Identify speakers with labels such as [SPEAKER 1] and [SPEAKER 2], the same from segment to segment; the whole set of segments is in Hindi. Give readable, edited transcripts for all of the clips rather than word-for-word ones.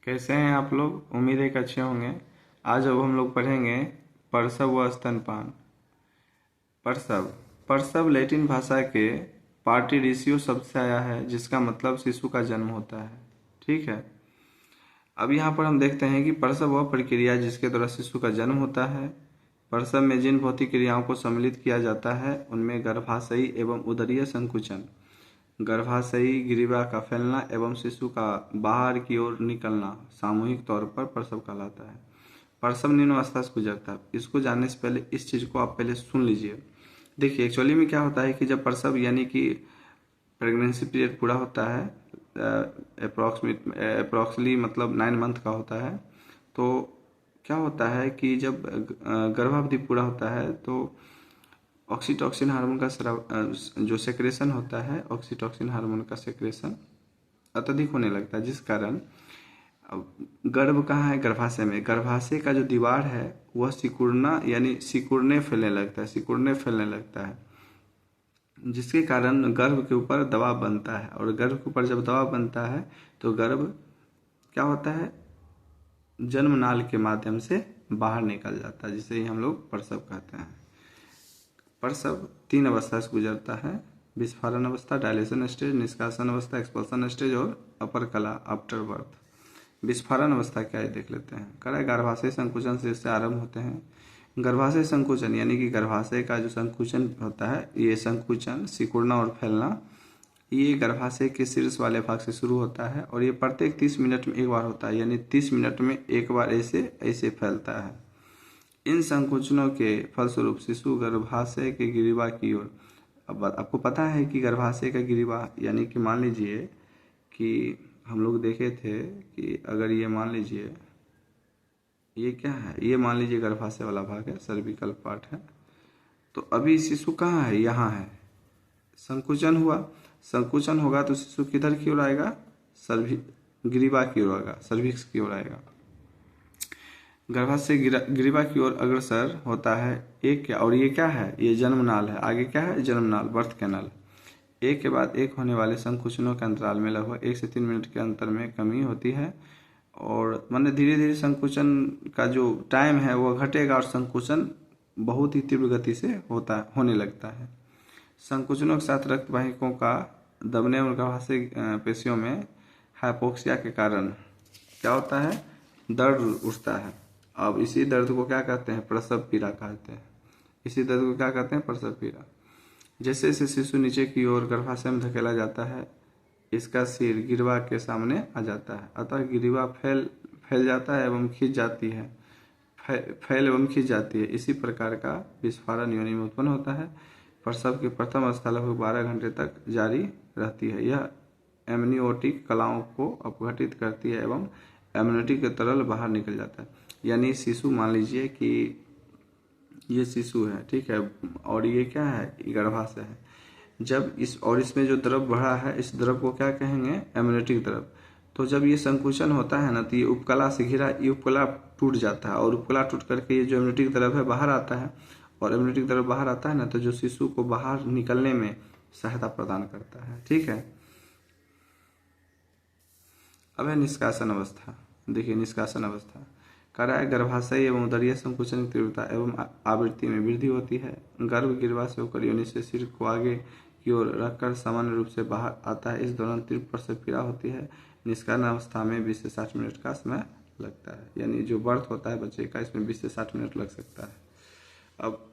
[SPEAKER 1] कैसे हैं आप लोग। उम्मीद है कि अच्छे होंगे। आज अब हम लोग पढ़ेंगे प्रसव व स्तनपान। प्रसव प्रसव लैटिन भाषा के पार्टिडिसियो शब्द से आया है, जिसका मतलब शिशु का जन्म होता है। ठीक है। अब यहाँ पर हम देखते हैं कि प्रसव वह प्रक्रिया जिसके द्वारा शिशु का जन्म होता है। प्रसव में जिन भौतिक क्रियाओं को सम्मिलित किया जाता है उनमें गर्भाशयी एवं उदरीय संकुचन, गर्भाशयी ग्रीवा का फैलना एवं शिशु का बाहर की ओर निकलना सामूहिक तौर पर प्रसव कहलाता है। प्रसव निम्न अवस्था से गुजरता है। इसको जानने से पहले इस चीज को आप पहले सुन लीजिए। देखिए, एक्चुअली में क्या होता है कि जब प्रसव यानी कि प्रेगनेंसी पीरियड पूरा होता है, अप्रोक्सली मतलब 9 मंथ का होता है, तो क्या होता है कि जब गर्भावधि पूरा होता है तो ऑक्सीटोसिन हार्मोन का जो सेक्रेशन होता है, ऑक्सीटोसिन हार्मोन का सेक्रेशन अत्यधिक होने लगता है, जिस कारण गर्भ कहाँ है, गर्भाशय में। गर्भाशय का जो दीवार है वह सिकुड़ना यानी सिकुड़ने फैलने लगता है, जिसके कारण गर्भ के ऊपर दबाव बनता है। और गर्भ के ऊपर जब दबाव बनता है तो गर्भ क्या होता है, जन्म नाल के माध्यम से बाहर निकल जाता है, जिसे हम लोग प्रसव कहते हैं। प्रसव 3 अवस्था से गुजरता है: विस्फारण अवस्था, डायलेशन स्टेज, निष्कासन अवस्था, एक्सपल्सन स्टेज और अपर कला आफ्टर बर्थ। विस्फारण अवस्था क्या है देख लेते हैं। कह रहा है गर्भाशय संकुचन से इससे आरंभ होते हैं। गर्भाशय संकुचन यानी कि गर्भाशय का जो संकुचन होता है, ये संकुचन सिकुड़ना और फैलना ये गर्भाशय के शीर्ष वाले भाग से शुरू होता है और ये प्रत्येक 30 मिनट में एक बार होता है, यानी 30 मिनट में एक बार ऐसे ऐसे फैलता है। इन संकुचनों के फलस्वरूप शिशु गर्भाशय के गिरिवा की ओर, अब आपको पता है कि गर्भाशय का गिरिवा यानी कि मान लीजिए कि हम लोग देखे थे कि अगर ये मान लीजिए ये क्या है, ये मान लीजिए गर्भाशय वाला भाग है, सर्विकल पार्ट है, तो अभी शिशु कहाँ है, यहाँ है। संकुचन हुआ, संकुचन होगा तो शिशु किधर की ओर आएगा, ग्रीवा की ओर आएगा, सर्विक्स की ओर आएगा। गर्भाशय ग्रीवा की ओर अग्रसर होता है। एक क्या, और ये क्या है, ये जन्मनाल है। आगे क्या है, जन्मनाल, बर्थ कैनाल। एक के बाद एक होने वाले संकुचनों के अंतराल में लगभग 1 से 3 मिनट के अंतर में कमी होती है और माने धीरे धीरे संकुचन का जो टाइम है वो घटेगा और संकुचन बहुत ही तीव्र गति से होने लगता है। संकुचनों के साथ रक्त वाहिकों का दबने और गर्भाशय पेशियों में हाइपोक्सिया के कारण क्या होता है, दर्द उठता है। अब इसी दर्द को क्या कहते हैं, प्रसव पीड़ा कहते हैं। इसी दर्द को क्या कहते हैं, प्रसव पीड़ा। जैसे जैसे शिशु नीचे की ओर गर्भाशय में धकेला जाता है, इसका सिर गिरवा के सामने आ जाता है, अतः गिरवा फैल जाता है एवं खिंच जाती है, फैल एवं खिंच जाती है। इसी प्रकार का विस्फारण योनि में उत्पन्न होता है। प्रसव की प्रथम अवस्था लगभग 12 घंटे तक जारी रहती है। यह एमनियोटिक कलाओं को अपघटित करती है एवं एमनियोटिक के तरल बाहर निकल जाता है। यानी शिशु, मान लीजिए कि ये शिशु है, ठीक है, और ये क्या है, गर्भाशय है। जब इसमें जो द्रव बढ़ा है, इस द्रव को क्या कहेंगे, एमनियोटिक द्रव। तो जब ये संकुचन होता है ना, तो ये उपकला से घिरा, ये उपकला टूट जाता है और उपकला टूट करके ये जो एमनियोटिक द्रव है बाहर आता है, और एमनियोटिक द्रव बाहर आता है ना, तो जो शिशु को बाहर निकलने में सहायता प्रदान करता है। ठीक है। अब है निष्कासन अवस्था। देखिए, निष्कासन अवस्था कह रहा है गर्भाशय एवं उदरीय संकुचन की तीव्रता एवं आवृत्ति में वृद्धि होती है। गर्भ गिरवा से होकर योनि से सिर को आगे की ओर रखकर सामान्य रूप से बाहर आता है। इस दौरान तीव्र प्रसव पीड़ा होती है। निष्कासन अवस्था में 20 से 60 मिनट का समय लगता है, यानी जो बर्थ होता है बच्चे का, इसमें 20 से 60 मिनट लग सकता है। अब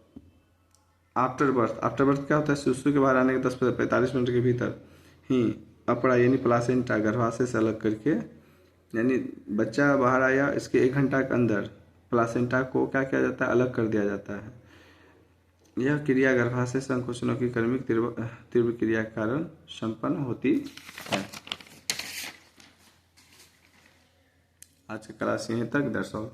[SPEAKER 1] आफ्टर बर्थ क्या होता है, शिशु के बाहर आने के 10 से 45 मिनट के भीतर ही अपरा यानी प्लासेंटा गर्भाशय से अलग करके, यानी बच्चा बाहर आया, इसके 1 घंटा के अंदर प्लासेंटा को क्या किया जाता है, अलग कर दिया जाता है। यह क्रिया गर्भाशय संकुचनों की क्रमिक तीव्र क्रिया के कारण संपन्न होती है। आज की क्लास यहीं तक, दर्शक।